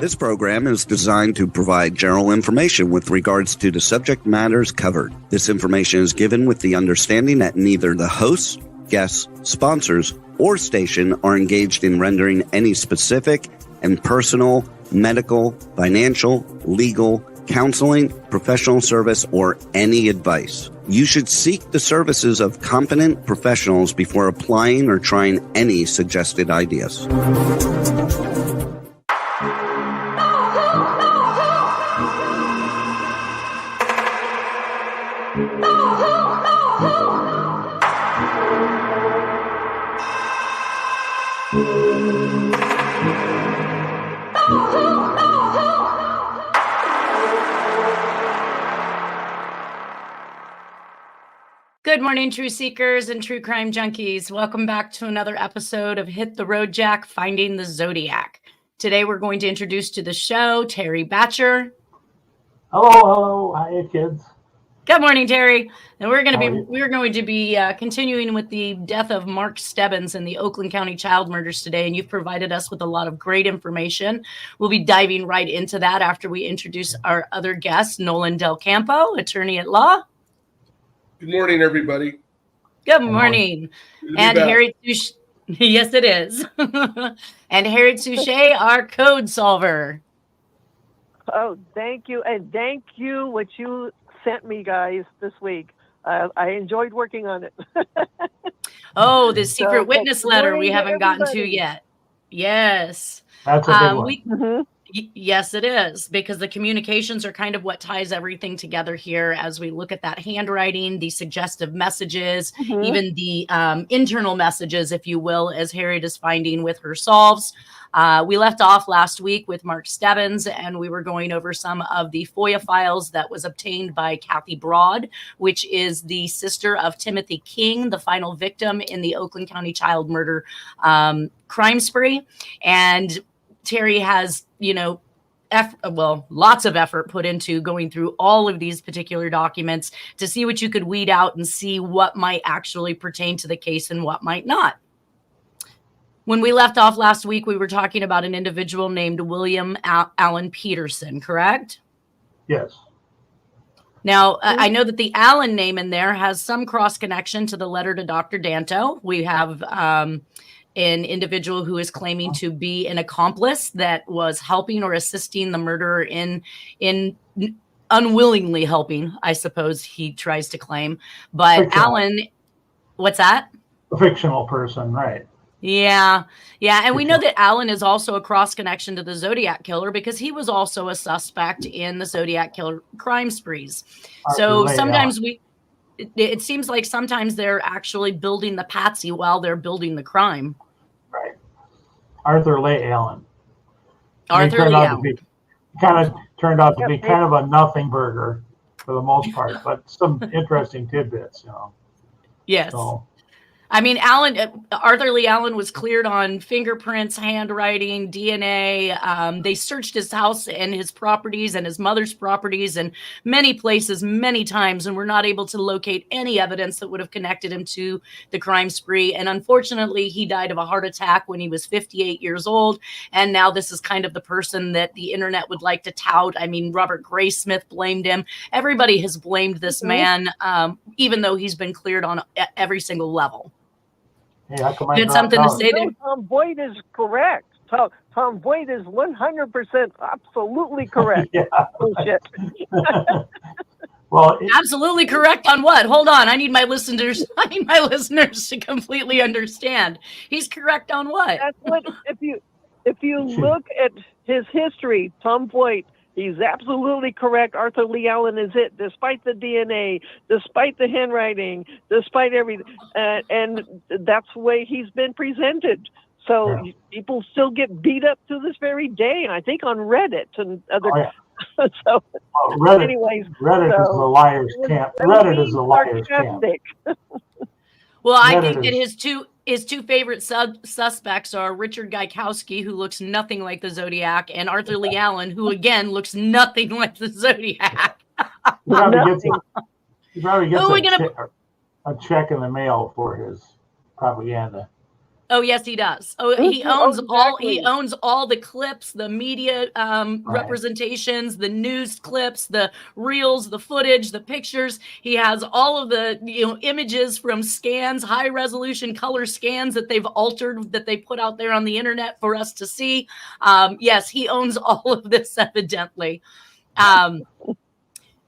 This program is designed to provide general information with regards to the subject matters covered. This information is given with the understanding that neither the hosts, guests, sponsors, or station are engaged in rendering any specific and personal, medical, financial, legal, counseling, professional service, or any advice. You should seek the services of competent professionals before applying or trying any suggested ideas. Good morning, true seekers and true crime junkies. Welcome back to another episode of Hit the Road Jack, Finding the Zodiac. Today, we're going to introduce to the show Terry Batcher. Hello. Hi, kids. Good morning, Terry. And we're going to be continuing with the death of Mark Stebbins and the Oakland County child murders today. And you've provided us with a lot of great information. We'll be diving right into that after we introduce our other guest, Nolan Del Campo, attorney at law. Good morning, everybody. Good morning. And Harriet Suchet. Yes, it is. And Harriet Suchet, our code solver. Oh, thank you. And thank you what you sent me, guys, this week. I enjoyed working on it. Oh, the secret witness letter we haven't gotten to yet. Yes. That's a big one. Yes, it is, because the communications are kind of what ties everything together here as we look at that handwriting, the suggestive messages, even the internal messages, if you will, as Harriet is finding with her solves. We left off last week with Mark Stebbins, and we were going over some of the FOIA files that was obtained by Cathy Broad, which is the sister of Timothy King, the final victim in the Oakland County child murder crime spree. And Terry has, lots of effort put into going through all of these particular documents to see what you could weed out and see what might actually pertain to the case and what might not. When we left off last week, we were talking about an individual named William Allen Peterson, correct? Yes. Now, I know that the Allen name in there has some cross connection to the letter to Dr. Danto. We have an individual who is claiming to be an accomplice that was helping or assisting the murderer in unwillingly helping, I suppose he tries to claim. But fictional. Allen, what's that? A fictional person, right? Yeah. And we know that Allen is also a cross connection to the Zodiac Killer because he was also a suspect in the Zodiac Killer crime sprees. So sometimes it seems like sometimes they're actually building the patsy while they're building the crime. Right. Arthur Leigh Allen. Arthur Leigh Allen. Kind of turned out to be kind of a nothing burger for the most part, but some interesting tidbits, Yes. So. I mean, Arthur Leigh Allen was cleared on fingerprints, handwriting, DNA. They searched his house and his properties and his mother's properties and many places, many times, and were not able to locate any evidence that would have connected him to the crime spree. And unfortunately, he died of a heart attack when he was 58 years old. And now this is kind of the person that the internet would like to tout. I mean, Robert Graysmith blamed him. Everybody has blamed this man, even though he's been cleared on every single level. Hey, you had something to say there? Tom Boyd is correct. Tom Boyd is 100% absolutely correct. Bullshit. Well, absolutely correct on what? Hold on. I need my listeners to completely understand. He's correct on what? That's what if you look at his history, Tom Boyd, he's absolutely correct. Arthur Leigh Allen is it, despite the DNA, despite the handwriting, despite everything. And that's the way he's been presented. So people still get beat up to this very day, and I think on Reddit and other. So, Reddit, anyways, Reddit is the liar's camp. Reddit is the liar's camp. Well, I think that his two favorite suspects are Richard Gaikowski, who looks nothing like the Zodiac, and Arthur Leigh Allen, who again looks nothing like the Zodiac. He probably gets a check in the mail for his propaganda. Oh yes, he does. Oh, he Oh, owns all. He exactly. owns all the clips, the media representations, the news clips, the reels, the footage, the pictures. He has all of the images from scans, high resolution color scans that they've altered, that they put out there on the internet for us to see. Yes, he owns all of this, evidently.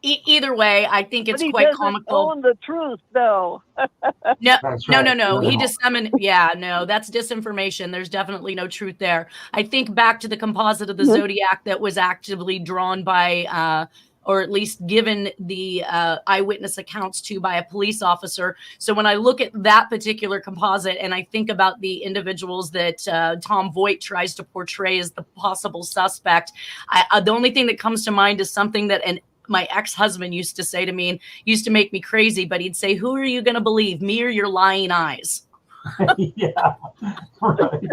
Either way, I think it's But he quite doesn't comical. own the truth, though. No, That's no, right. no, no. He No. disseminated. Yeah, no, that's disinformation. There's definitely no truth there. I think back to the composite of the Zodiac that was actively drawn by, or at least given the eyewitness accounts to by a police officer. So when I look at that particular composite and I think about the individuals that Tom Voigt tries to portray as the possible suspect, the only thing that comes to mind is something that my ex-husband used to say to me and used to make me crazy, but he'd say, "Who are you going to believe, me or your lying eyes?" Yeah, right.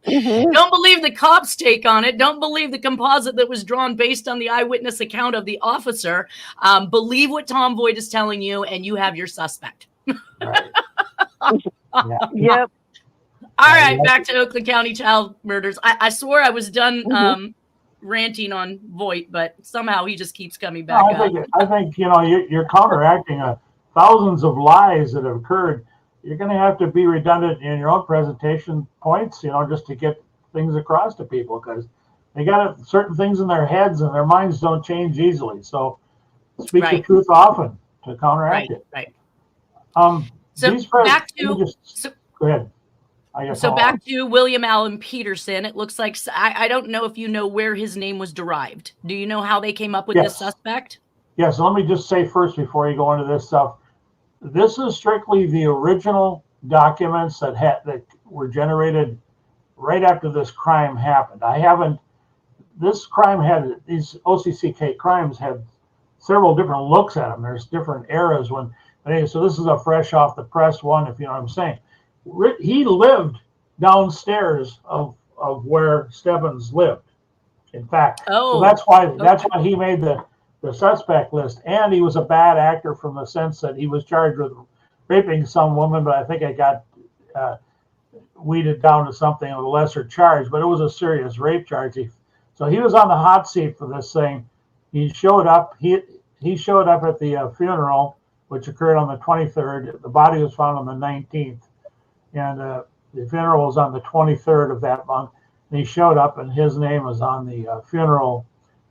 Don't believe the cop's take on it. Don't believe the composite that was drawn based on the eyewitness account of the officer. Believe what Tom Voigt is telling you, and you have your suspect. Right. Yeah. Yep. All right, back to Oakland County child murders. I swore I was done ranting on Voigt, but somehow he just keeps coming back up. I think you're counteracting thousands of lies that have occurred. You're going to have to be redundant in your own presentation points, just to get things across to people, because they got certain things in their heads and their minds don't change easily. So speak the truth often to counteract it. Right. So back to go ahead. So back to William Allen Peterson. It looks like, I don't know if you know where his name was derived. Do you know how they came up with this suspect? Yes. Let me just say first, before you go into this stuff, this is strictly the original documents that were generated right after this crime happened. These OCCK crimes had several different looks at them. There's different eras so this is a fresh off the press one, if you know what I'm saying. He lived downstairs of where Stebbins lived. In fact, so that's why he made the suspect list. And he was a bad actor from the sense that he was charged with raping some woman, but I think it got weeded down to something of a lesser charge. But it was a serious rape charge. So he was on the hot seat for this thing. He showed up. He showed up at the funeral, which occurred on the 23rd. The body was found on the 19th. And the funeral was on the 23rd of that month. And he showed up, and his name was on the funeral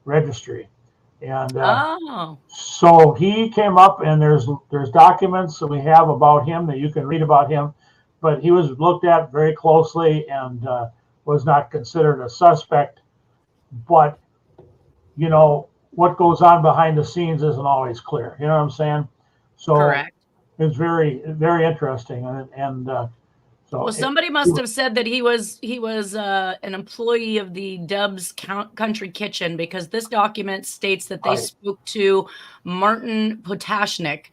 registry. And so he came up, and there's documents that we have about him that you can read about him. But he was looked at very closely and was not considered a suspect. But, what goes on behind the scenes isn't always clear. You know what I'm saying? So correct. It's very, very interesting. Well, somebody must have said that he was an employee of the Dubs Country Kitchen, because this document states that they spoke to Martin Potashnik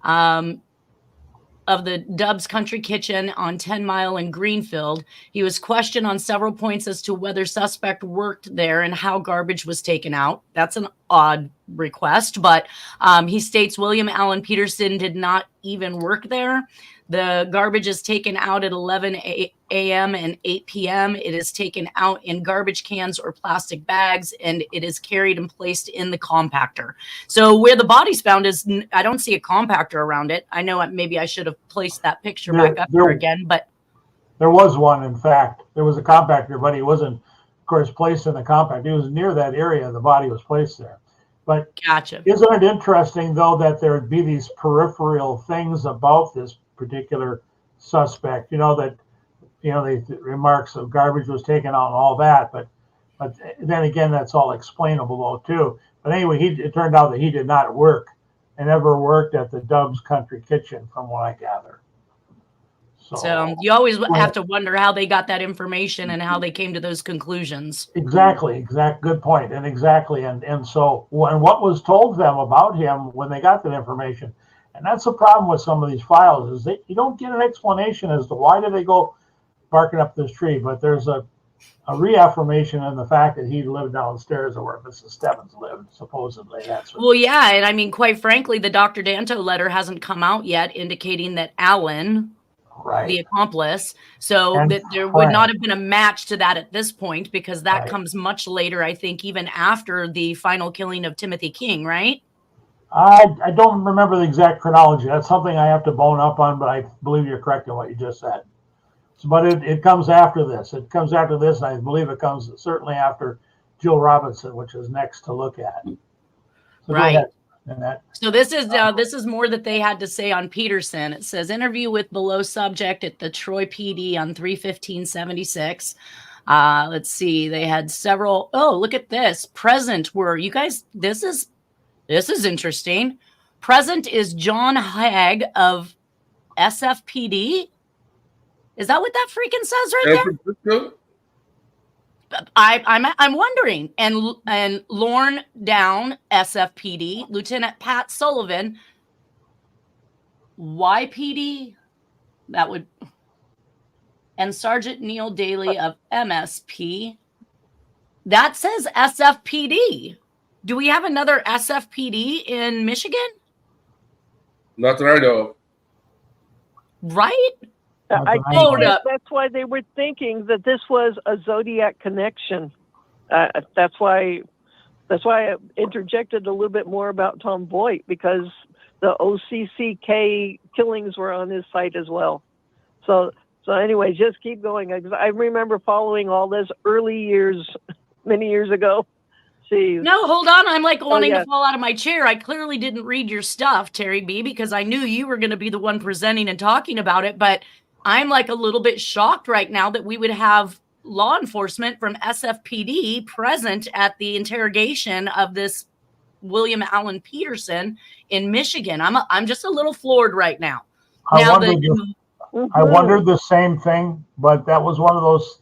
of the Dubs Country Kitchen on 10 Mile in Greenfield. He was questioned on several points as to whether suspect worked there and how garbage was taken out. That's an odd request, but he states William Allen Peterson did not even work there. The garbage is taken out at 11 a.m. and 8 p.m. It is taken out in garbage cans or plastic bags, and it is carried and placed in the compactor. So where the body's found is, I don't see a compactor around it. I know maybe I should have placed that picture back up there again, but there was one. In fact, there was a compactor, but he wasn't, of course, placed in the compactor. He was near that area. The body was placed there. But gotcha. Isn't it interesting, though, that there would be these peripheral things about this particular suspect, the remarks of garbage was taken out and all that, but then again, that's all explainable though too. But anyway, it turned out that he did not work and never worked at the Dubs Country Kitchen, from what I gather. So you always have to wonder how they got that information and how they came to those conclusions. Exactly. Good point. And exactly. And so what was told them about him when they got that information. And that's the problem with some of these files, is that you don't get an explanation as to why did they go barking up this tree. But there's a reaffirmation in the fact that he lived downstairs where Mrs. Stebbins lived, supposedly. Well, yeah. And I mean, quite frankly, the Dr. Danto letter hasn't come out yet indicating that Allen the accomplice. So And that there would not have been a match to that at this point, because that comes much later, I think, even after the final killing of Timothy King, right? I don't remember the exact chronology. That's something I have to bone up on, but I believe you're correct in what you just said. So, but it comes after this. It comes after this, and I believe it comes certainly after Jill Robinson, which is next to look at. So right. Annette. So this is more that they had to say on Peterson. It says interview with below subject at the Troy PD on 3/15/76. Let's see. They had several. Oh, look at this. Present were you guys. This is interesting. Present is John Hagg of SFPD. Is that what that freaking says right there? I'm wondering. And Lorne Down, SFPD, Lieutenant Pat Sullivan, YPD, that would, and Sergeant Neil Daly of MSP. That says SFPD. Do we have another SFPD in Michigan? Not that I know of. Right? I think that's why they were thinking that this was a Zodiac connection. That's why I interjected a little bit more about Tom Voight, because the OCCK killings were on his site as well. So anyway, just keep going. I remember following all this early years, many years ago. Jeez. No, hold on. I'm like wanting to fall out of my chair. I clearly didn't read your stuff, Terry B, because I knew you were going to be the one presenting and talking about it. But I'm like a little bit shocked right now that we would have law enforcement from SFPD present at the interrogation of this William Allen Peterson in Michigan. I'm just a little floored right now. I wondered the same thing, but that was one of those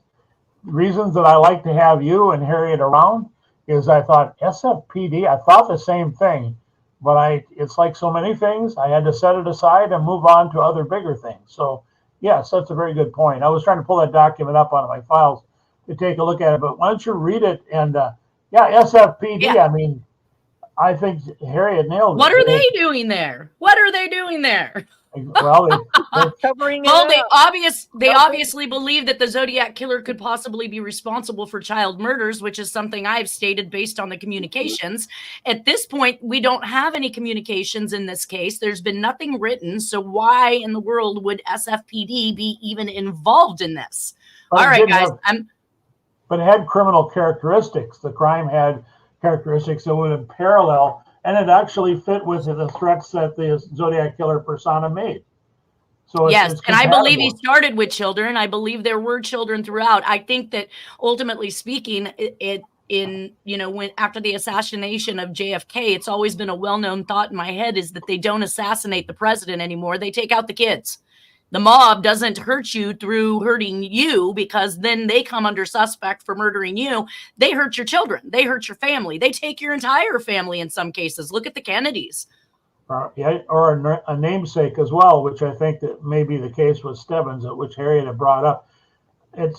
reasons that I like to have you and Harriet around, is I thought SFPD, I thought the same thing, but it's like so many things, I had to set it aside and move on to other bigger things. So yes, that's a very good point. I was trying to pull that document up on my files to take a look at it, but why don't you read it? And SFPD, yeah. I mean, I think Harriet nailed it. What are they doing there? What are they doing there? Well, they're covering it well, up. they obviously believe that the Zodiac Killer could possibly be responsible for child murders, which is something I've stated based on the communications. At this point, we don't have any communications in this case. There's been nothing written. So why in the world would SFPD be even involved in this? All right, guys. But it had criminal characteristics. The crime had characteristics that would parallel, and it actually fit with the threats that the Zodiac Killer persona made. So yes, and I believe he started with children. I believe there were children throughout. I think that ultimately speaking, when after the assassination of JFK, it's always been a well-known thought in my head is that they don't assassinate the president anymore. They take out the kids. The mob doesn't hurt you through hurting you, because then they come under suspect for murdering you. They hurt your children. They hurt your family. They take your entire family in some cases. Look at the Kennedys. Or a namesake as well, which I think that may be the case with Stebbins, which Harriet had brought up. It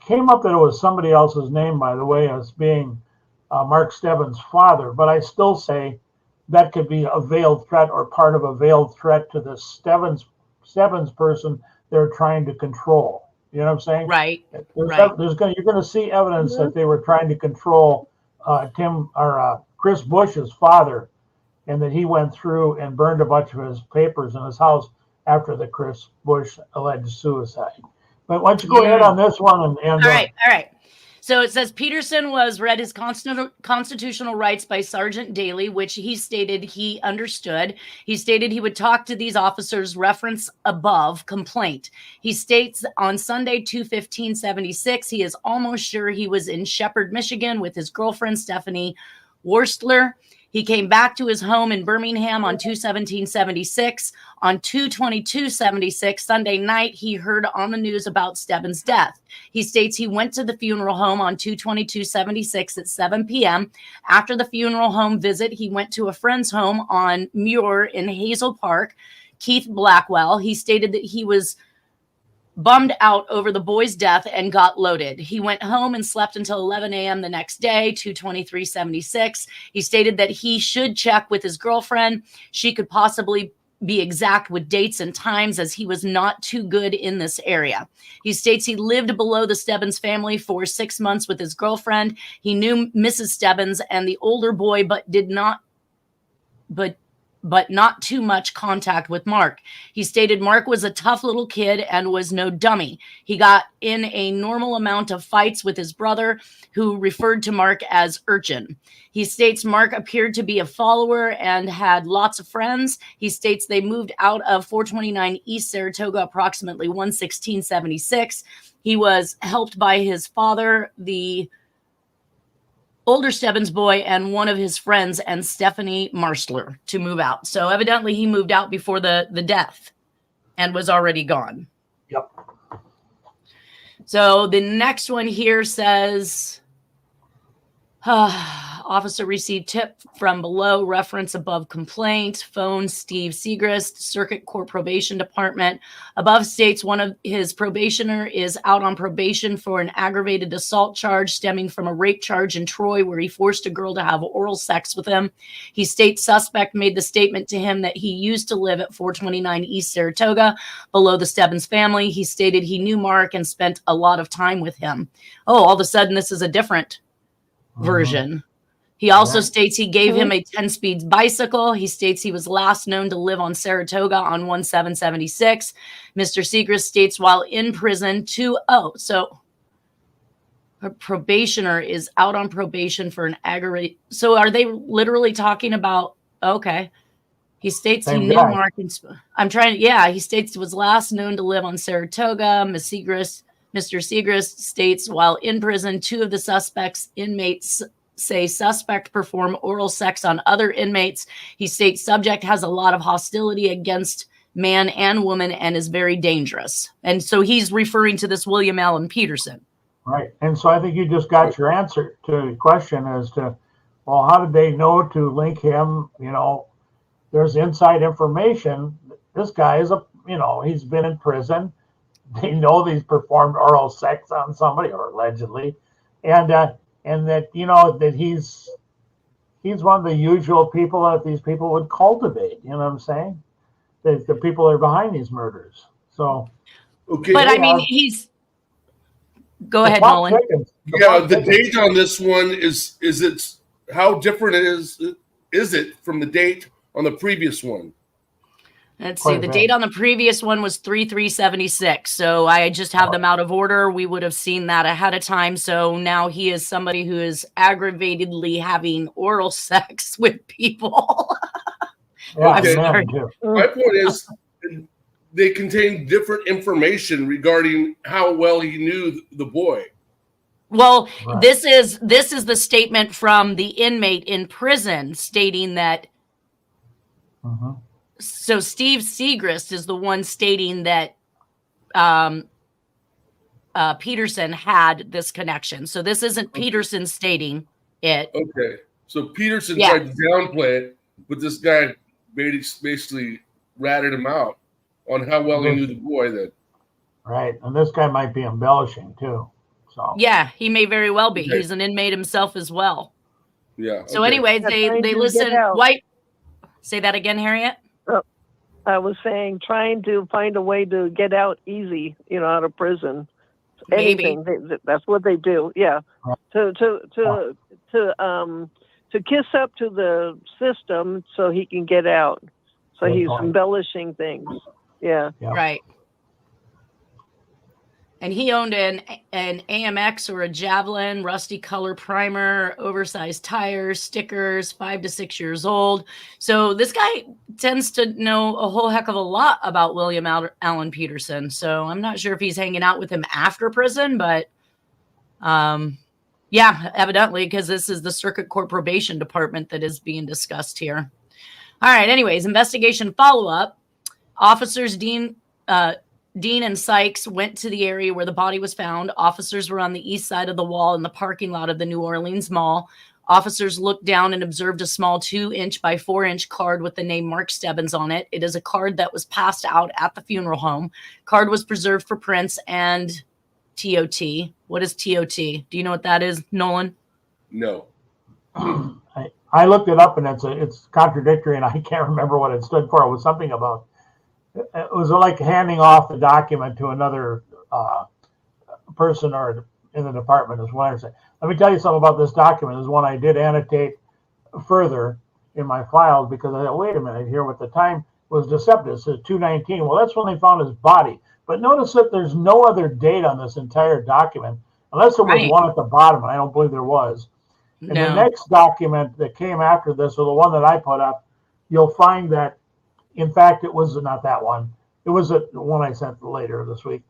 came up that it was somebody else's name, by the way, as being Mark Stebbins' father. But I still say that could be a veiled threat or part of a veiled threat to the Stebbins person they're trying to control. You know what I'm saying? Right. You're going to see evidence that they were trying to control Chris Bush's father, and that he went through and burned a bunch of his papers in his house after the Chris Bush alleged suicide. But why don't you go ahead on this one? All right. So it says Peterson was read his constitutional rights by Sergeant Daly, which he stated he understood. He stated he would talk to these officers, reference above complaint. He states on Sunday, 2/15/76, he is almost sure he was in Shepherd, Michigan with his girlfriend, Stephanie Worstler. He came back to his home in Birmingham on 2/17/76. On 2/22/76, Sunday night, he heard on the news about Stebbins' death. He states he went to the funeral home on 2/22/76 at 7 p.m. After the funeral home visit, he went to a friend's home on Muir in Hazel Park, Keith Blackwell. He stated that he was bummed out over the boy's death and got loaded. He went home and slept until 11 a.m. the next day, 2/23/76. He stated that he should check with his girlfriend. She could possibly be exact with dates and times, as he was not too good in this area. He states he lived below the Stebbins family for 6 months with his girlfriend. He knew Mrs. Stebbins and the older boy, but not too much contact with Mark. He stated Mark was a tough little kid and was no dummy. He got in a normal amount of fights with his brother, who referred to Mark as Urchin. He states Mark appeared to be a follower and had lots of friends. He states they moved out of 429 East Saratoga approximately 1/16/76. He was helped by his father, the older Stebbins boy, and one of his friends, and Stephanie Marstler, to move out. So evidently he moved out before the death and was already gone. Yep. So the next one here says, officer received tip from below, reference above complaint, phone Steve Segrist, Circuit Court Probation Department. Above states one of his probationer is out on probation for an aggravated assault charge stemming from a rape charge in Troy where he forced a girl to have oral sex with him. He states suspect made the statement to him that he used to live at 429 East Saratoga below the Stebbins family. He stated he knew Mark and spent a lot of time with him. Oh, all of a sudden this is a different version. He also states he gave him a 10-speed bicycle. He states he was last known to live on Saratoga on 1/7/76. Mr. Segrist states while in prison so a probationer is out on probation for an aggravated. So are they literally talking about, okay. He states he knew Mark and he states he was last known to live on Saratoga. Mr. Segrist states while in prison, two of the suspects inmates say suspect perform oral sex on other inmates. He states subject has a lot of hostility against man and woman and is very dangerous. And so he's referring to this William Allen Peterson. Right. And so I think you just got your answer to the question as to, well, how did they know to link him? You know, there's inside information. This guy is he's been in prison. They know that he's performed oral sex on somebody, or allegedly, and that that he's one of the usual people that these people would cultivate. You know what I'm saying? The people that are behind these murders. So, okay, but I mean, go ahead, Nolan. The date on this one is it how different is it from the date on the previous one? Let's see. The date on the previous one was 3/3/76. So I just have them out of order. We would have seen that ahead of time. So now he is somebody who is aggravatedly having oral sex with people. Okay. My point is they contain different information regarding how well he knew the boy. Well, this is the statement from the inmate in prison stating that. So Steve Segrist is the one stating that Peterson had this connection. So this isn't Peterson stating it. Okay. So Peterson tried to downplay it, but this guy basically ratted him out on how well he knew the boy then. Right. And this guy might be embellishing too. So yeah, he may very well be. Okay. He's an inmate himself as well. Yeah. So anyway, they listen. White. Say that again, Harriet. I was saying, trying to find a way to get out easy, out of prison. Anything. That's what they do. Yeah. To kiss up to the system so he can get out. So he's embellishing things. Yeah. Right. And he owned an AMX or a Javelin, rusty color primer, oversized tires, stickers, 5 to 6 years old. So this guy tends to know a whole heck of a lot about William Allen Peterson. So I'm not sure if he's hanging out with him after prison, but evidently, because this is the Circuit Court Probation Department that is being discussed here. All right. Anyways, investigation follow-up. Officers Dean and Sykes went to the area where the body was found. Officers were on the east side of the wall in the parking lot of the New Orleans Mall. Officers looked down and observed a small 2-inch by 4-inch card with the name Mark Stebbins on it. It is a card that was passed out at the funeral home. Card was preserved for prints and TOT. What is TOT? Do you know what that is, Nolan? No. I looked it up, and it's contradictory, and I can't remember what it stood for. It was something about, it was like handing off the document to another person or in the department is what I'm saying. Let me tell you something about this document. This is one I did annotate further in my files because I thought, wait a minute here, with the time was deceptive. It says 219. Well, that's when they found his body. But notice that there's no other date on this entire document, unless there was one at the bottom, and I don't believe there was. And the next document that came after this, or the one that I put up, you'll find that, in fact, it was not that one. It was the one I sent later this week.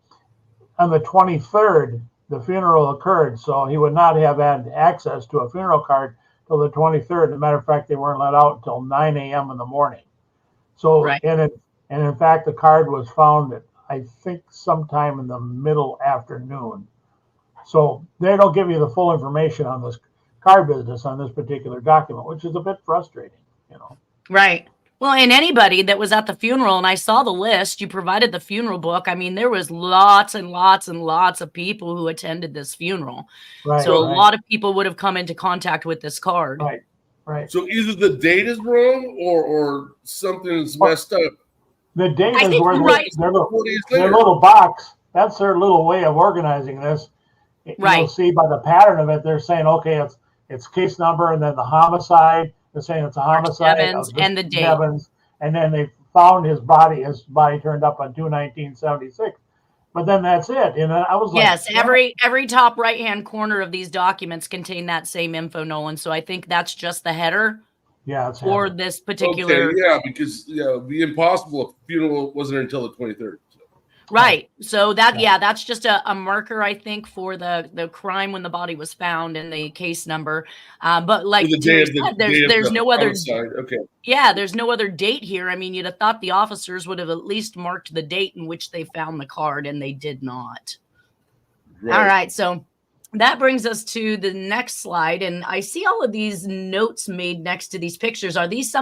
On the 23rd, the funeral occurred, so he would not have had access to a funeral card till the 23rd. As a matter of fact, they weren't let out until 9 a.m. in the morning. So, and in fact, the card was found at, I think, sometime in the middle afternoon. So they don't give you the full information on this card business on this particular document, which is a bit frustrating, you know. Right. Well, and anybody that was at the funeral, and I saw the list, you provided the funeral book. I mean, there was lots and lots and lots of people who attended this funeral. Right, so a lot of people would have come into contact with this card. Right, right. So either the date is wrong or something's messed up. The date is where their little box, that's their little way of organizing this. You'll see by the pattern of it, they're saying, okay, it's case number, and then the homicide. They're saying it's a homicide. Stebbins, and the date. Stebbins, and then they found his body. His body turned up on 2/19/76. But then that's it. And I was like, yes, every top right-hand corner of these documents contain that same info, Nolan. So I think that's just the header. Yeah, it's for this particular. Okay, yeah, because the impossible funeral wasn't until the 23rd. Right. So that, that's just a marker, I think, for the crime when the body was found and the case number. But like there's no other. Okay. Yeah, there's no other date here. I mean, you'd have thought the officers would have at least marked the date in which they found the card, and they did not. Right. All right. So that brings us to the next slide, and I see all of these notes made next to these pictures. Are these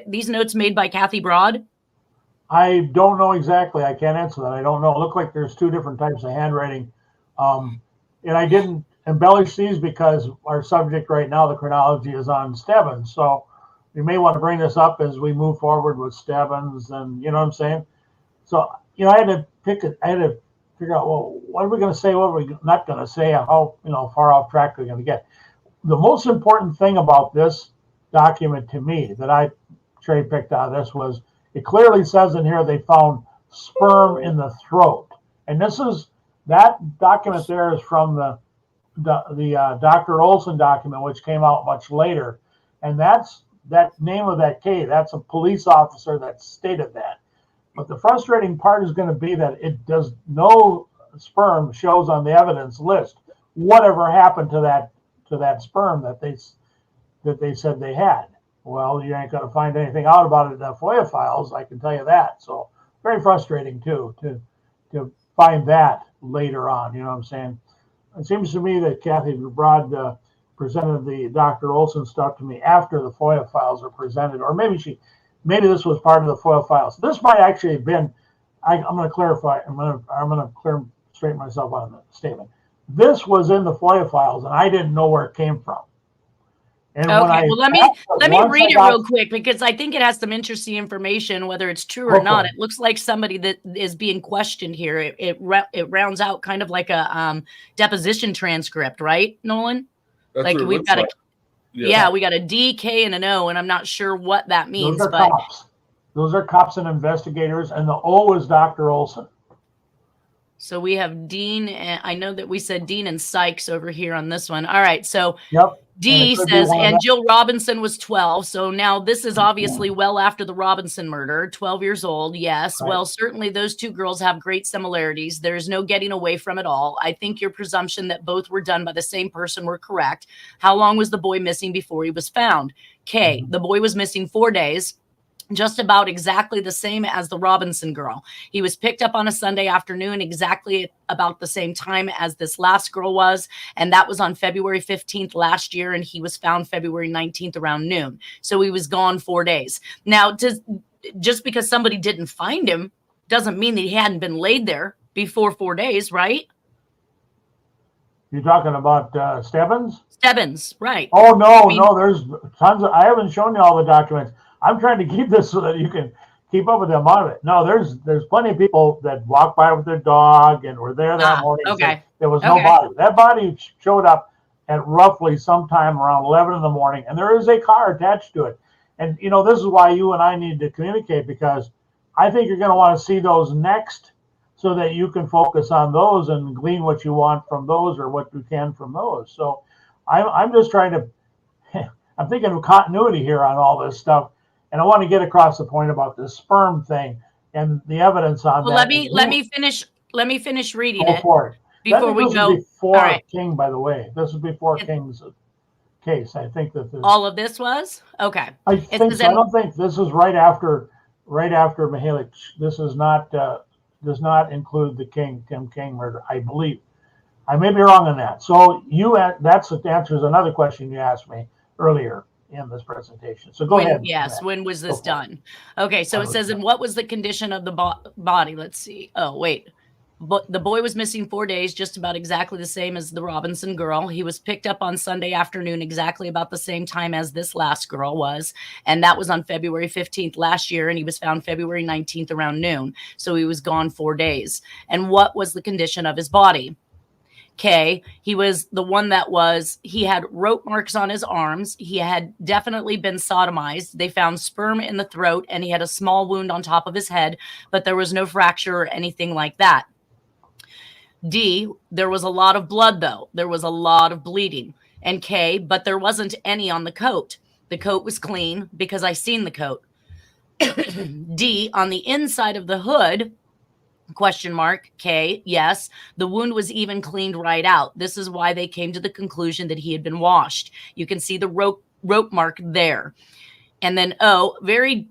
these notes made by Cathy Broad? I don't know exactly. I can't answer that. I don't know. It looked like there's two different types of handwriting. And I didn't embellish these because our subject right now, the chronology, is on Stebbins. So we may want to bring this up as we move forward with Stebbins, and you know what I'm saying? So, I had to figure out, well, what are we going to say? What are we not going to say? How, far off track are we going to get? The most important thing about this document to me that I cherry-picked out of this was, it clearly says in here they found sperm in the throat, and that document there is from the Dr. Olson document, which came out much later, and that's that name of that case. That's a police officer that stated that. But the frustrating part is going to be that no sperm shows on the evidence list. Whatever happened to that sperm that they said they had? Well, you ain't going to find anything out about it in the FOIA files, I can tell you that. So very frustrating, too, to find that later on. You know what I'm saying? It seems to me that Cathy Broad presented the Dr. Olson stuff to me after the FOIA files are presented, or maybe this was part of the FOIA files. This might actually have been, I'm going to clarify, I'm going to straighten myself on the statement. This was in the FOIA files, and I didn't know where it came from. And okay, well, let me read it real quick, because I think it has some interesting information, whether it's true or not. It looks like somebody that is being questioned here. It rounds out kind of like a deposition transcript, right, Nolan? That's like we've got we got a D, K, and an O, and I'm not sure what that means. Those are cops and investigators, and the O is Dr. Olson. So we have Dean, and I know that we said Dean and Sykes over here on this one. All right, so D says, and Jill Robinson was 12. So now this is obviously well after the Robinson murder, 12 years old. Yes. Right. Well, certainly those two girls have great similarities. There's no getting away from it all. I think your presumption that both were done by the same person were correct. How long was the boy missing before he was found? K, the boy was missing 4 days. Just about exactly the same as the Robinson girl. He was picked up on a Sunday afternoon, exactly about the same time as this last girl was. And that was on February 15th last year. And he was found February 19th around noon. So he was gone 4 days. Now, just because somebody didn't find him doesn't mean that he hadn't been laid there before 4 days, right? You're talking about Stebbins? Stebbins, right. Oh, no, there's tons of, I haven't shown you all the documents. I'm trying to keep this so that you can keep up with the amount of it. No, there's plenty of people that walked by with their dog and were there that morning. Okay. There was no body. That body showed up at roughly sometime around 11 in the morning, and there is a car attached to it. And, this is why you and I need to communicate, because I think you're going to want to see those next so that you can focus on those and glean what you want from those or what you can from those. So I'm just trying to, I'm thinking of continuity here on all this stuff. And I want to get across the point about this sperm thing and the evidence on that. Let me finish reading it for before we go. Before King, by the way, this is before King's case. I think that all of this was okay. I think so. I don't think this is right after Mihalik. This is not does not include the Tim King murder. I believe. I may be wrong on that. So that's the answer is another question you asked me earlier in this presentation. So go ahead. Yes. When was this done? Okay. So it says, and what was the condition of the body? Let's see. Oh, wait. But the boy was missing 4 days, just about exactly the same as the Robinson girl. He was picked up on Sunday afternoon, exactly about the same time as this last girl was. And that was on February 15th last year. And he was found February 19th around noon. So he was gone 4 days. And what was the condition of his body? Okay, he was the one he had rope marks on his arms. He had definitely been sodomized. They found sperm in the throat, and he had a small wound on top of his head, but there was no fracture or anything like that. D, there was a lot of blood, though. There was a lot of bleeding. And K, but there wasn't any on the coat. The coat was clean because I seen the coat. D, on the inside of the hood, question mark, K, yes, the wound was even cleaned right out. This is why they came to the conclusion that he had been washed. You can see the rope mark there. And then O, very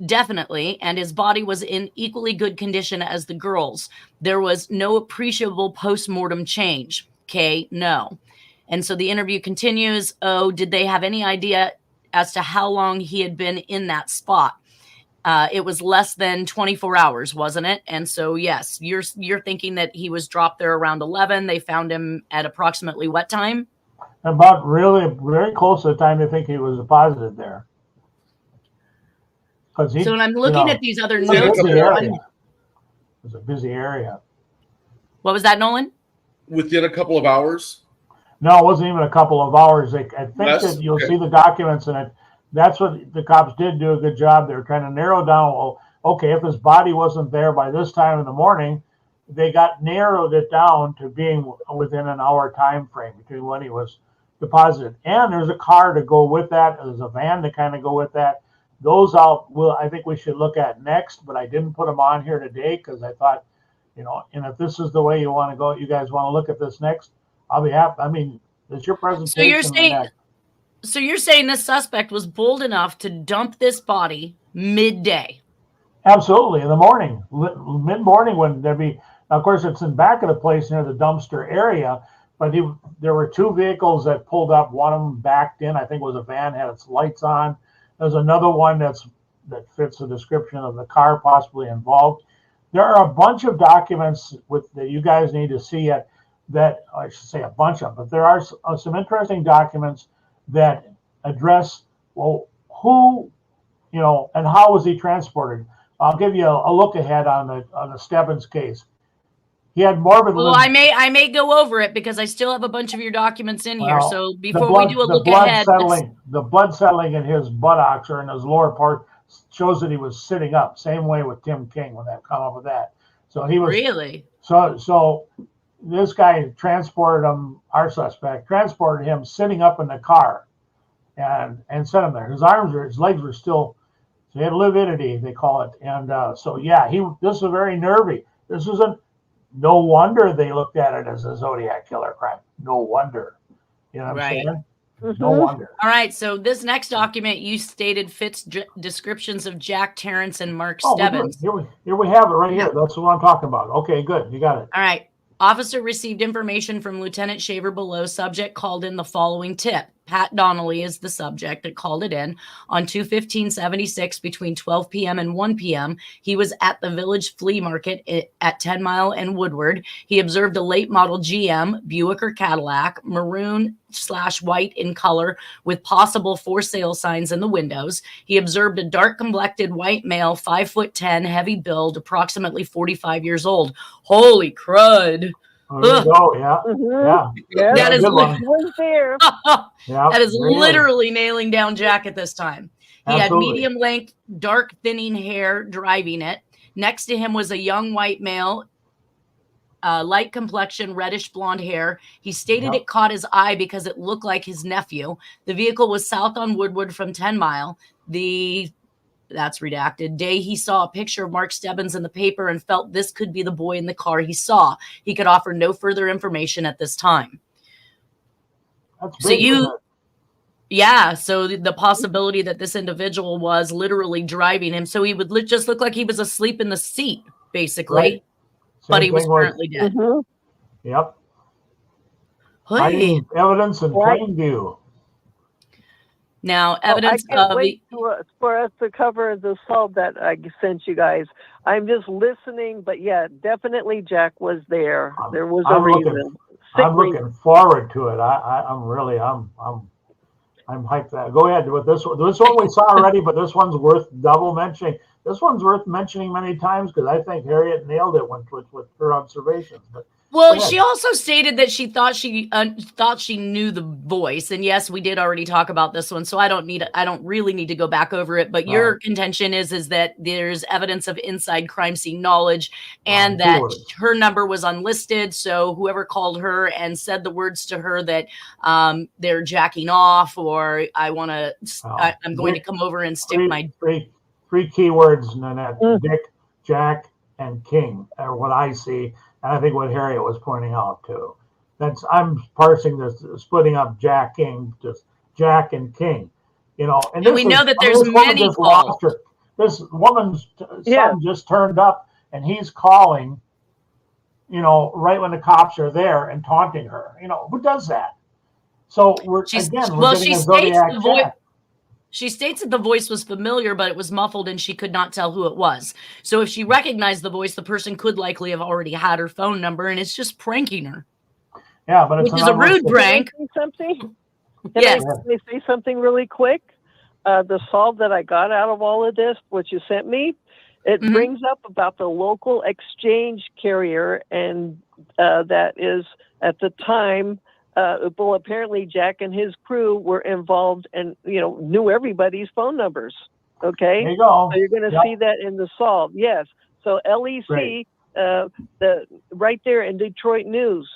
definitely, and his body was in equally good condition as the girl's. There was no appreciable post-mortem change. K, no. And so the interview continues. O, did they have any idea as to how long he had been in that spot? It was less than 24 hours, wasn't it? And so, yes, you're thinking that he was dropped there around 11. They found him at approximately what time? About really very close to the time they think he was deposited there. So when I'm looking at these other notes, it was a busy area. What was that, Nolan? Within a couple of hours? No, it wasn't even a couple of hours. I think that you'll see the documents in it. That's what the cops did do a good job. They were trying to narrow down, well, okay, if his body wasn't there by this time in the morning, they narrowed it down to being within an hour time frame between when he was deposited. And there's a car to go with that. There's a van to kind of go with that. Those I think we should look at next, but I didn't put them on here today because I thought, and if this is the way you want to go, you guys want to look at this next, I'll be happy. I mean, it's your presentation. So you're saying this suspect was bold enough to dump this body midday? Absolutely, in the morning, mid-morning when there'd be. Of course, it's in back of the place near the dumpster area, but there were two vehicles that pulled up. One of them backed in. I think it was a van, had its lights on. There's another one that fits the description of the car possibly involved. There are a bunch of documents that you guys need to see that I should say a bunch of, but there are some interesting documents that address, well, who, and how was he transported. I'll give you a look ahead on the Stebbins case. He had morbid. Well, I may go over it because I still have a bunch of your documents in here. So before we do a look ahead, the blood settling in his buttocks or in his lower part shows that he was sitting up. Same way with Tim King when that come up with that. So he was really so. This guy transported him. Our suspect transported him sitting up in the car, and sent him there. His legs were still. So he had lividity, they call it. And this is very nervy. This isn't. No wonder they looked at it as a Zodiac Killer crime. No wonder. You know what I'm saying? No wonder. All right. So this next document you stated fits descriptions of Jack Terrence and Mark Stebbins. Here we have it right here. That's what I'm talking about. Okay, good. You got it. All right. Officer received information from Lieutenant Shaver below. Subject called in the following tip. Pat Donnelly is the subject that called it in on 2/15/76 between 12 p.m. and 1 p.m. He was at the Village Flea Market at 10 Mile and Woodward. He observed a late model GM, Buick or Cadillac, maroon/white in color with possible for sale signs in the windows. He observed a dark complected white male, 5'10", heavy build, approximately 45 years old. Holy crud. There you go. Yeah. Yeah. That is there. That is literally nailing down Jack at this time. He Absolutely. had medium length, dark thinning hair driving it. Next to him was a young white male, light complexion, reddish blonde hair. He stated it caught his eye because it looked like his nephew. The vehicle was south on Woodward from 10 Mile. That's redacted. Day he saw a picture of Mark Stebbins in the paper and felt this could be the boy in the car he saw. He could offer no further information at this time. That's so the possibility that this individual was literally driving him. So he would just look like he was asleep in the seat, basically. Right. But he was currently dead. Yep. Hey. Evidence in plain view. Now, evidence I can't wait for us to cover the assault that I sent you guys. I'm just listening, but yeah, definitely Jack was there. There was a reason. I'm looking forward to it. I'm hyped that. Go ahead with this one. This one we saw already, but this one's worth double mentioning. This one's worth mentioning many times because I think Harriet nailed it with her observations. But well, she also stated that she thought she knew the voice, and yes, we did already talk about this one, so I don't really need to go back over it. But your contention is that there's evidence of inside crime scene knowledge, and that her number was unlisted. So whoever called her and said the words to her that they're jacking off, or I'm going to come over and stick my three keywords, Nanette: Dick, Jack, and King are what I see. And I think what Harriet was pointing out too. I'm parsing this, splitting up Jack King, just Jack and King. And we know that there's many calls. This woman's son just turned up, and he's calling. Right when the cops are there and taunting her. Who does that? So we're getting a Zodiac Jack. She states that the voice was familiar, but it was muffled and she could not tell who it was. So if she recognized the voice, the person could likely have already had her phone number, and it's just pranking her. Yeah, but it's which is a rude prank. Can I say something really quick? The solve that I got out of all of this, what you sent me, it brings up about the local exchange carrier, and that is at the time. Well, apparently Jack and his crew were involved and, knew everybody's phone numbers. Okay. There you go. So you're going to see that in the solve. Yes. So LEC, right there in Detroit News.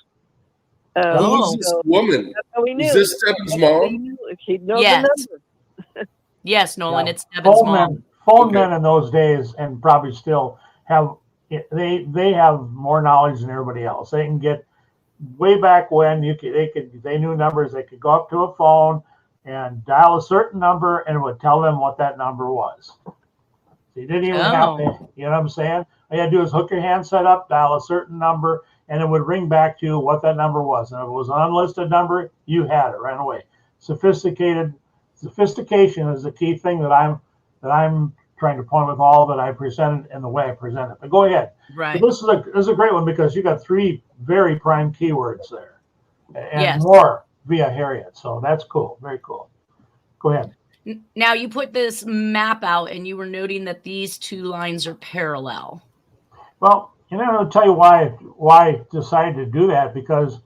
Who's this woman? That's how we knew. Is this Stebbins' mom? He'd know the number. Yes, Nolan, it's Stebbins' mom. Phone men in those days, and probably still have, they have more knowledge than everybody else. They can get, way back when they knew numbers. They could go up to a phone and dial a certain number, and it would tell them what that number was. So you didn't even have to, you know what I'm saying? All you had to do is hook your handset up, dial a certain number, and it would ring back to you what that number was. And if it was an unlisted number, you had it right away. Sophistication is the key thing that I'm trying to point with all that I presented and the way I presented. But go ahead. Right. So this is a great one because you got 3 very prime keywords there, and more via Harriet. So that's cool. Very cool. Go ahead. Now you put this map out, and you were noting that these 2 lines are parallel. Well, I'll tell you why I decided to do that, because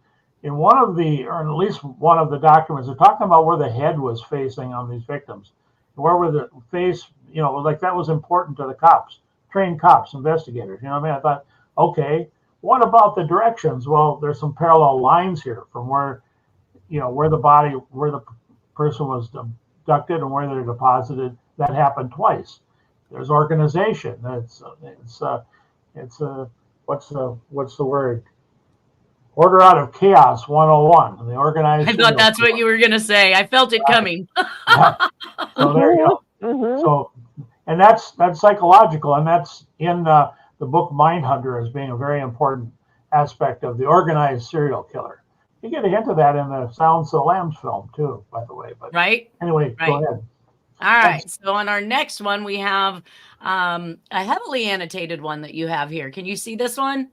in one of the, or at least one of the documents, they're talking about where the head was facing on these victims, where were the face. Like that was important to the cops, trained cops, investigators. You know what I mean? I thought, okay, what about the directions? Well, there's some parallel lines here from where the person was abducted and where they're deposited. That happened twice. There's organization. It's what's the word? Order out of chaos 101. The organized. I thought that's what you were going to say. I felt it coming. So there you go. So, and that's psychological, and that's in the book Mindhunter as being a very important aspect of the organized serial killer. You get a hint of that in the Silence of the Lambs film too, by the way. But right. Anyway, right. Go ahead. All right. So on our next one, we have a heavily annotated one that you have here. Can you see this one?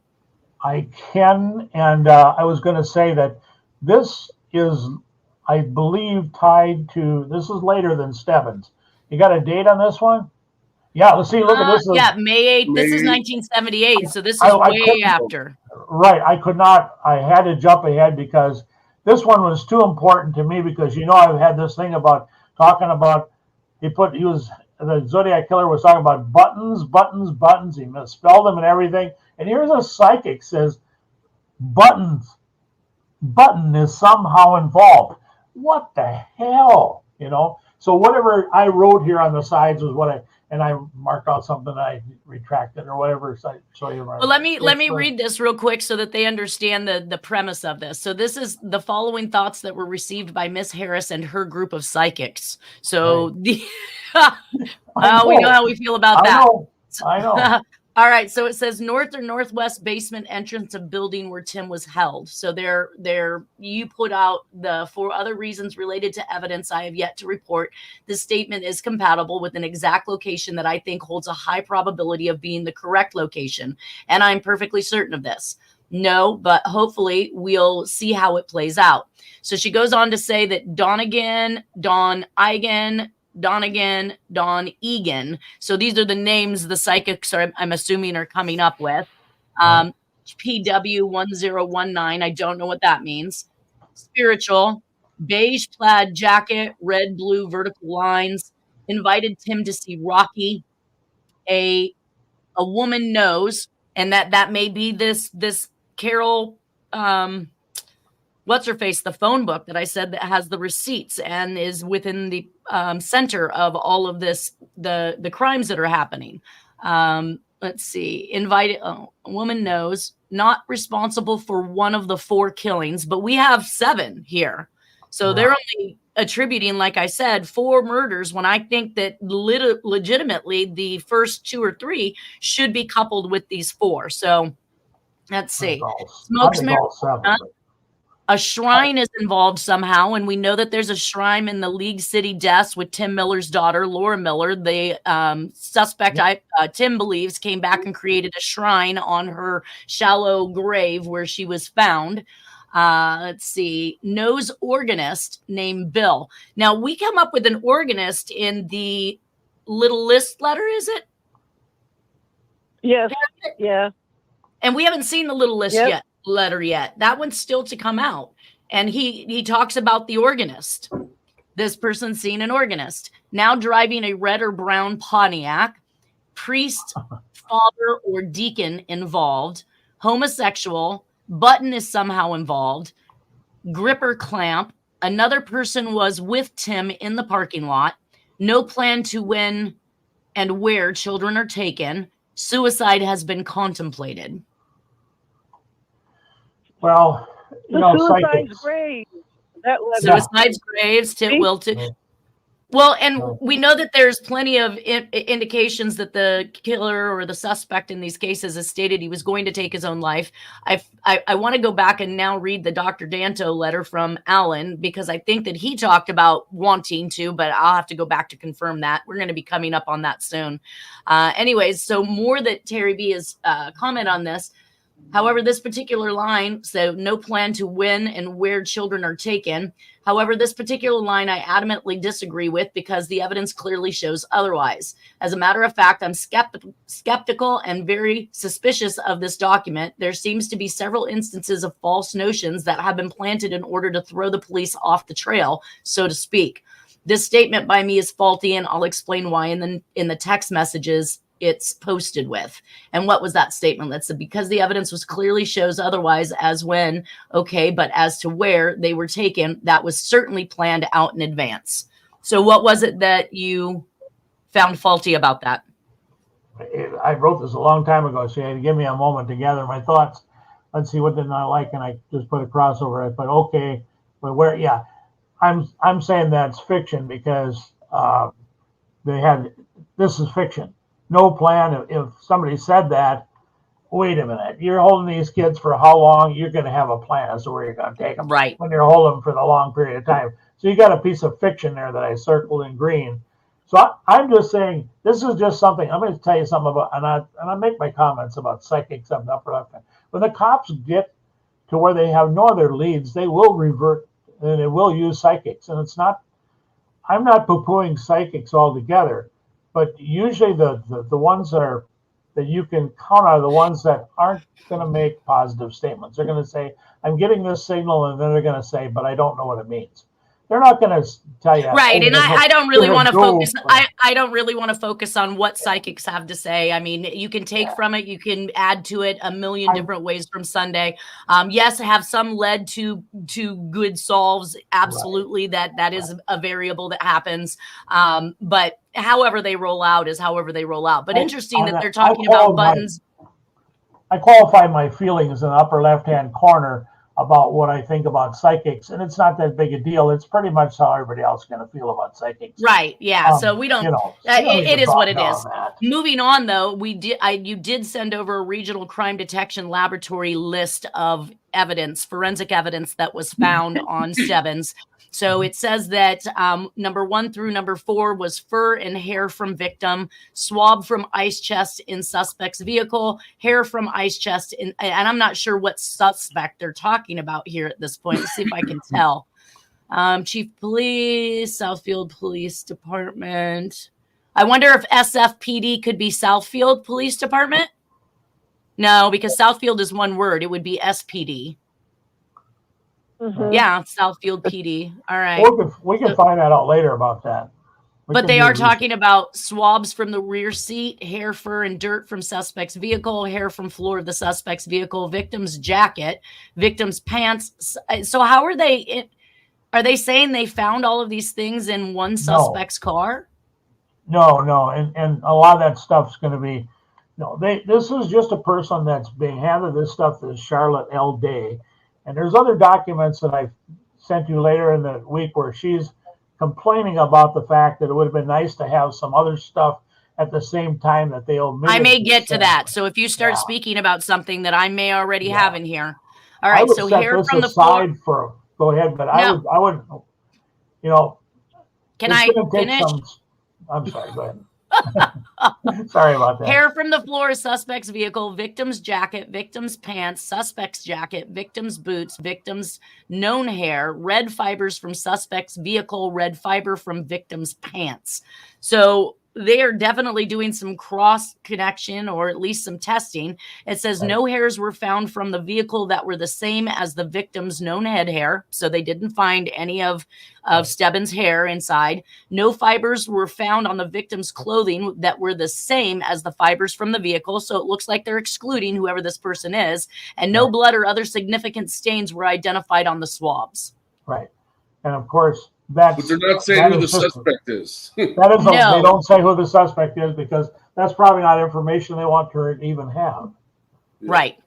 I can, and I was going to say that this is, I believe, tied to. This is later than Stebbins. You got a date on this one? Yeah. Let's see. Look at this. Yeah, May 8th. This is 1978. So this is way after. Right. I could not. I had to jump ahead because this one was too important to me because I've had this thing about talking about. The Zodiac Killer was talking about buttons. He misspelled them and everything. And here's a psychic says, button is somehow involved. What the hell? So whatever I wrote here on the sides was and I marked out something I retracted or whatever. Well, let me read this real quick so that they understand the premise of this. So this is the following thoughts that were received by Miss Harris and her group of psychics. So we know how we feel about that. I know. All right, so it says north or northwest basement entrance of building where Tim was held. So you put out the 4 other reasons related to evidence I have yet to report. This statement is compatible with an exact location that I think holds a high probability of being the correct location, and I'm perfectly certain of this. No, but hopefully we'll see how it plays out. So she goes on to say that Donegan, Don Eigen, Donegan, Don Egan. So these are the names the psychics I'm assuming are coming up with. PW1019. I don't know what that means. Spiritual, beige plaid jacket, red, blue vertical lines. Invited Tim to see Rocky. A woman knows, and that may be this Carol. What's her face? The phone book that I said that has the receipts and is within the center of all of this, the crimes that are happening. Let's see. Invited. A woman knows, not responsible for one of the 4 killings, but we have 7 here. So they're only attributing, like I said, 4 murders when I think that legitimately the first 2 or 3 should be coupled with these 4. So let's see. Smokes marijuana. A shrine is involved somehow, and we know that there's a shrine in the League City deaths with Tim Miller's daughter, Laura Miller. The suspect, Tim believes, came back and created a shrine on her shallow grave where she was found. Let's see. Knows organist named Bill. Now, we come up with an organist in the little list letter, is it? Yes. Yeah. And we haven't seen the little list letter yet. That one's still to come out. And he talks about the organist. This person's seen an organist. Now driving a red or brown Pontiac. Priest, father, or deacon involved. Homosexual. Button is somehow involved. Gripper clamp. Another person was with Tim in the parking lot. No plan to when and where children are taken. Suicide has been contemplated. Well, suicide's grave. Suicide's graves. Well, and we know that there's plenty of indications that the killer or the suspect in these cases has stated he was going to take his own life. I want to go back and now read the Dr. Danto letter from Alan, because I think that he talked about wanting to, but I'll have to go back to confirm that. We're going to be coming up on that soon. Anyways, so more that Terry B has comment on this. However, this particular line, so no plan to when and where children are taken. However, this particular line I adamantly disagree with because the evidence clearly shows otherwise. As a matter of fact, I'm skeptical and very suspicious of this document. There seems to be several instances of false notions that have been planted in order to throw the police off the trail, so to speak. This statement by me is faulty, and I'll explain why in the text messages it's posted with. And what was that statement? That's because the evidence was clearly shows otherwise as when, okay, but as to where they were taken, that was certainly planned out in advance. So what was it that you found faulty about that? I wrote this a long time ago, so you had to give me a moment to gather my thoughts. Let's see, what didn't I like? And I just put a crossover. I put, okay, but where, yeah, I'm saying that's fiction because this is fiction. No plan. If somebody said that, wait a minute, you're holding these kids for how long? You're going to have a plan as to where you're going to take them. Right. When you're holding them for the long period of time. So you got a piece of fiction there that I circled in green. So I'm just saying, this is just something, I'm going to tell you something about, and I make my comments about psychics up in the upper left hand. When the cops get to where they have no other leads, they will revert and they will use psychics. And it's not, I'm not poo-pooing psychics altogether, but usually the ones that you can count are the ones that aren't going to make positive statements. They're going to say, I'm getting this signal, and then they're going to say, but I don't know what it means. They're not going to tell you. Right. And I don't really want to focus. I don't really want to focus on what psychics have to say. I mean, you can take from it. You can add to it a million different ways from Sunday. Yes, have some led to good solves. Absolutely. Right. That is a variable that happens. But however they roll out is however they roll out. But interesting that they're talking about buttons. I qualify my feelings in the upper left-hand corner about what I think about psychics, and it's not that big a deal. It's pretty much how everybody else is going to feel about psychics. Right. Yeah. So we don't, it is what it is. Moving on though, you did send over a regional crime detection laboratory list of evidence, forensic evidence that was found on Stebbins. So it says that number 1 through number 4 was fur and hair from victim, swab from ice chest in suspect's vehicle, hair from ice chest and I'm not sure what suspect they're talking about here at this point. Let's see if I can tell. Chief Police, Southfield Police Department. I wonder if SFPD could be Southfield Police Department. No, because Southfield is one word. It would be SPD. Mm-hmm. Yeah, Southfield PD. All right. We can find that out later about that. But they are talking about swabs from the rear seat, hair, fur, and dirt from suspect's vehicle, hair from floor of the suspect's vehicle, victim's jacket, victim's pants. So how are they? Are they saying they found all of these things in one suspect's car? No, and a lot of that stuff's going to be This is just a person that's being handed this stuff. Is Charlotte L. Day. And there's other documents that I sent you later in the week where she's complaining about the fact that it would have been nice to have some other stuff at the same time that they omitted. I may get to that. So if you start speaking about something that I may already have in here. All right. So hair from the floor. Go ahead, but I would, Can I finish? I'm sorry. Go ahead. Sorry about that. Hair from the floor of suspect's vehicle, victim's jacket, victim's pants, suspect's jacket, victim's boots, victim's known hair, red fibers from suspect's vehicle, red fiber from victim's pants. So they are definitely doing some cross connection or at least some testing. It says no hairs were found from the vehicle that were the same as the victim's known head hair. So they didn't find any of Stebbins' hair inside. No fibers were found on the victim's clothing that were the same as the fibers from the vehicle. So it looks like they're excluding whoever this person is. And no blood or other significant stains were identified on the swabs. Right. And of course, but they're not saying who the suspect is. They don't say who the suspect is because that's probably not information they want to even have. Right.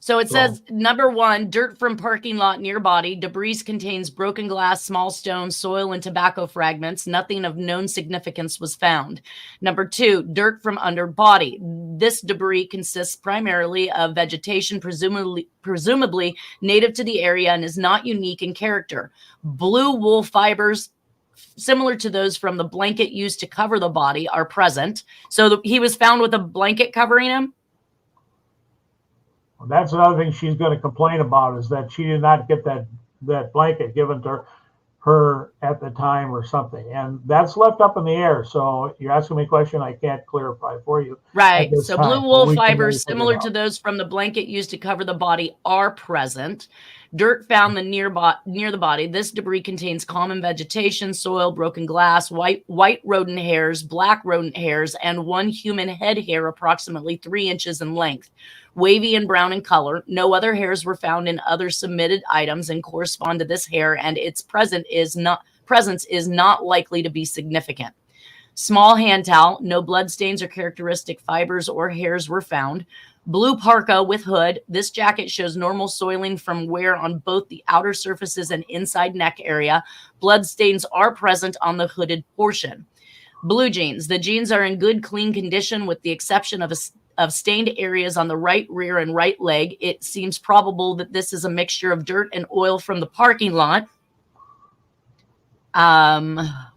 So it says, number 1, dirt from parking lot near body. Debris contains broken glass, small stones, soil, and tobacco fragments. Nothing of known significance was found. Number 2, dirt from under body. This debris consists primarily of vegetation, presumably native to the area, and is not unique in character. Blue wool fibers, similar to those from the blanket used to cover the body, are present. So he was found with a blanket covering him? That's another thing she's going to complain about is that she did not get that blanket given to her at the time or something. And that's left up in the air. So you're asking me a question I can't clarify for you. Right. So blue wool fibers similar to those from the blanket used to cover the body are present. Dirt found near the body. This debris contains common vegetation, soil, broken glass, white rodent hairs, black rodent hairs, and 1 human head hair approximately 3 inches in length. Wavy and brown in color. No other hairs were found in other submitted items and correspond to this hair, and its presence is not likely to be significant. Small hand towel. No blood stains or characteristic fibers or hairs were found. Blue parka with hood. This jacket shows normal soiling from wear on both the outer surfaces and inside neck area. Blood stains are present on the hooded portion. Blue jeans. The jeans are in good, clean condition with the exception of of stained areas on the right rear and right leg. It seems probable that this is a mixture of dirt and oil from the parking lot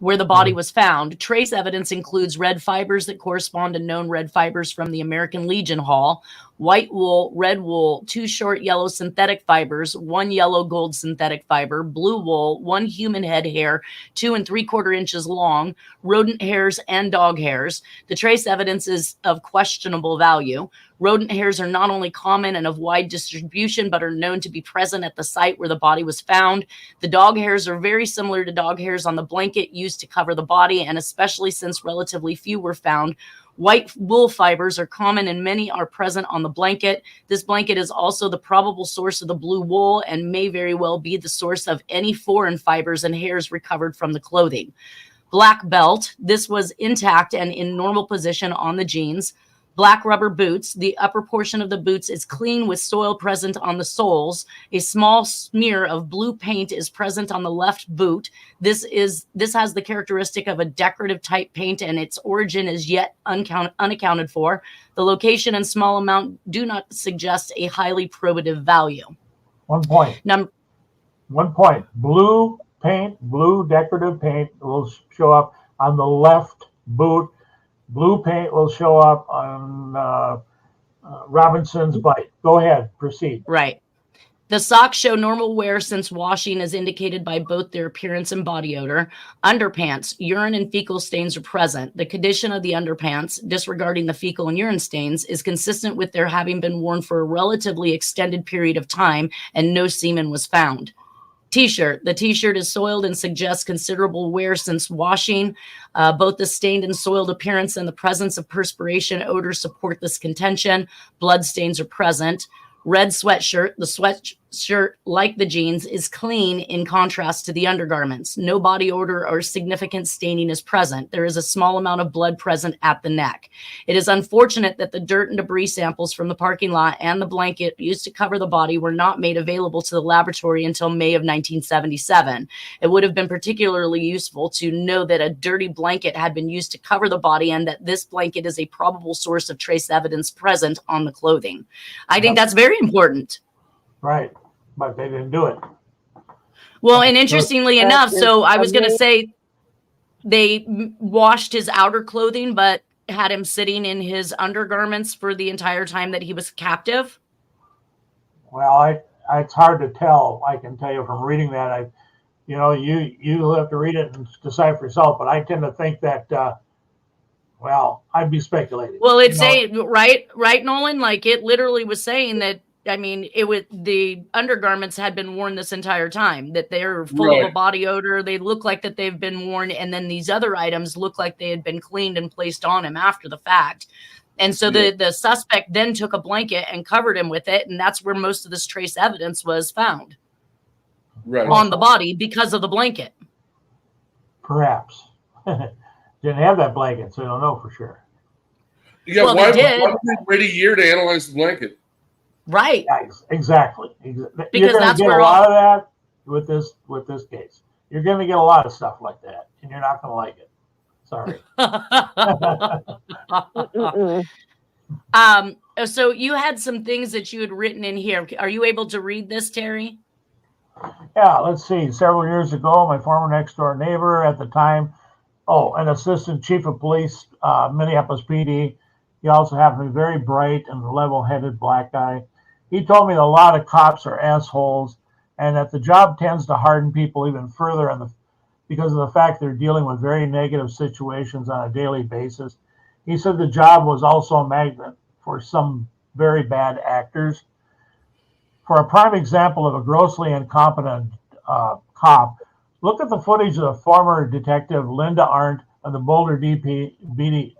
where the body was found. Trace evidence includes red fibers that correspond to known red fibers from the American Legion Hall, white wool, red wool, 2 short yellow synthetic fibers, 1 yellow gold synthetic fiber, blue wool, 1 human head hair, 2 3/4 inches long, rodent hairs and dog hairs. The trace evidence is of questionable value. Rodent hairs are not only common and of wide distribution, but are known to be present at the site where the body was found. The dog hairs are very similar to dog hairs on the blanket used to cover the body, and especially since relatively few were found, white wool fibers are common and many are present on the blanket. This blanket is also the probable source of the blue wool and may very well be the source of any foreign fibers and hairs recovered from the clothing. Black belt, this was intact and in normal position on the jeans. Black rubber boots. The upper portion of the boots is clean with soil present on the soles. A small smear of blue paint is present on the left boot. This has the characteristic of a decorative type paint, and its origin is yet unaccounted for. The location and small amount do not suggest a highly probative value. 1 point. 1 point. Blue paint, blue decorative paint will show up on the left boot. Blue paint will show up on Robinson's bike. Go ahead, proceed. Right. The socks show normal wear since washing, as indicated by both their appearance and body odor. Underpants, urine and fecal stains are present. The condition of the underpants, disregarding the fecal and urine stains, is consistent with their having been worn for a relatively extended period of time, and no semen was found. T-shirt. The T-shirt is soiled and suggests considerable wear since washing. Both the stained and soiled appearance and the presence of perspiration odor support this contention. Blood stains are present. Red sweatshirt. The sweatshirt, like the jeans, is clean in contrast to the undergarments. No body odor or significant staining is present. There is a small amount of blood present at the neck. It is unfortunate that the dirt and debris samples from the parking lot and the blanket used to cover the body were not made available to the laboratory until May of 1977. It would have been particularly useful to know that a dirty blanket had been used to cover the body and that this blanket is a probable source of trace evidence present on the clothing. I think that's very important. Right, but they didn't do it. Well, and interestingly enough, so I was going to say they washed his outer clothing, but had him sitting in his undergarments for the entire time that he was captive. Well, it's hard to tell. I can tell you from reading that. You have to read it and decide for yourself. But I tend to think that, I'd be speculating. Well, it's saying right, Nolan. Like it literally was saying that. I mean, the undergarments had been worn this entire time, that they're full of a body odor. They look like that they've been worn. And then these other items look like they had been cleaned and placed on him after the fact. And so the suspect then took a blanket and covered him with it. And that's where most of this trace evidence was found on the body because of the blanket. Perhaps. Didn't have that blanket, so I don't know for sure. Yeah, well, why did they wait a year to analyze the blanket? Right. Yeah, exactly. Because you're going to get a lot of that with this case. You're going to get a lot of stuff like that, and you're not going to like it. Sorry. So you had some things that you had written in here. Are you able to read this, Terry? Yeah, let's see. Several years ago, my former next-door neighbor at the time, an assistant chief of police, Minneapolis PD. He also happened to be very bright and level-headed black guy. He told me that a lot of cops are assholes and that the job tends to harden people even further because of the fact they're dealing with very negative situations on a daily basis. He said the job was also a magnet for some very bad actors. For a prime example of a grossly incompetent cop, look at the footage of the former detective Linda Arndt of the Boulder BD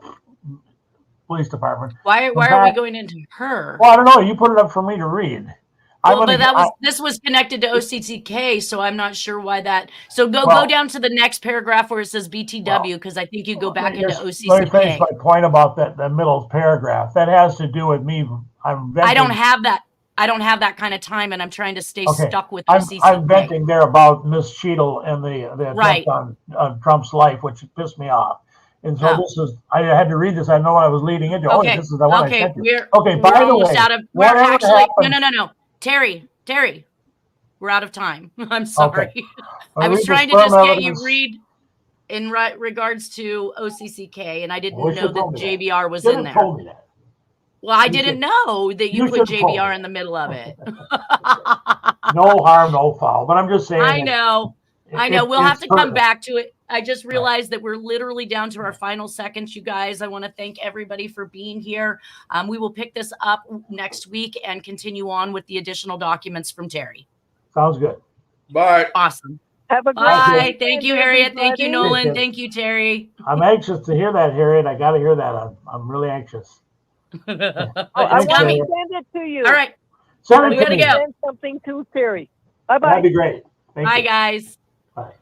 Police Department. Why are we going into her? Well, I don't know. You put it up for me to read. Well, but this was connected to OCTK, so I'm not sure why that. So go down to the next paragraph where it says BTW, because I think you go back into OCTK. Let me finish my point about the middle paragraph. That has to do with me. I don't have that. I don't have that kind of time, and I'm trying to stay stuck with OCTK. I'm venting there about Miss Cheadle and the attempt on Trump's life, which pissed me off. And so this is, I had to read this. I know what I was leading into. Okay. Oh, this is the one I Okay. sent you. We're by the almost way, out of, we're actually, no. Terry, we're out of time. I'm sorry. Okay. I was trying to just get you read in regards to OCCK, and I didn't know that JBR was in there. Told me that. Well, I didn't know that you put JBR in the middle of it. No harm, no foul. But I'm just saying. I know. We'll have to come back to it. I just realized that we're literally down to our final seconds, you guys. I want to thank everybody for being here. We will pick this up next week and continue on with the additional documents from Terry. Sounds good. Bye. Awesome. Have a great Bye. Thank you, Harriet. Thank you, Nolan. Thank you, Terry. I'm anxious to hear that, Harriet. I got to hear that. I'm really anxious. I want to send it to you. All right. We got to go. Send something to Terry. Bye-bye. That'd be great. Thank you. Bye, guys. Bye.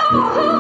Oh,